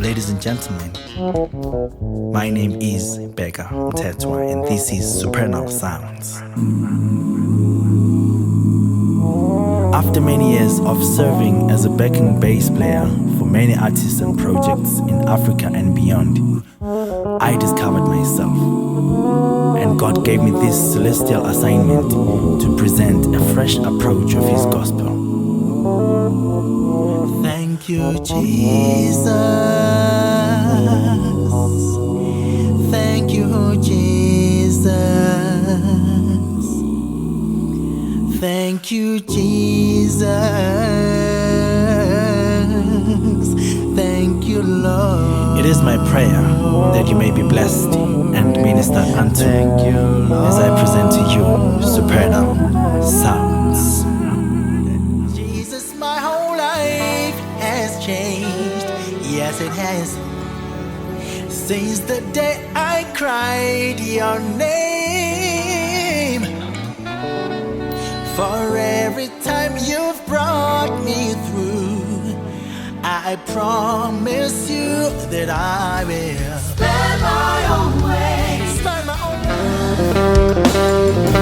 Ladies and gentlemen, my name is Becca Mtetwa and this is Supernal Sounds. After many years of serving as a backing bass player for many artists and projects in Africa and beyond, I discovered myself, and God gave me this celestial assignment to present a fresh approach of His gospel. Thank you, Jesus. Thank you, Jesus. Thank you, Jesus. Thank you, Lord. It is my prayer that you may be blessed and ministered unto as I present to you Supernal Sounds. Jesus, my whole life has changed. Yes, it has. Since the day I cried your name. For every time you've brought me through, I promise you that I will spend my own way. Spend my own way.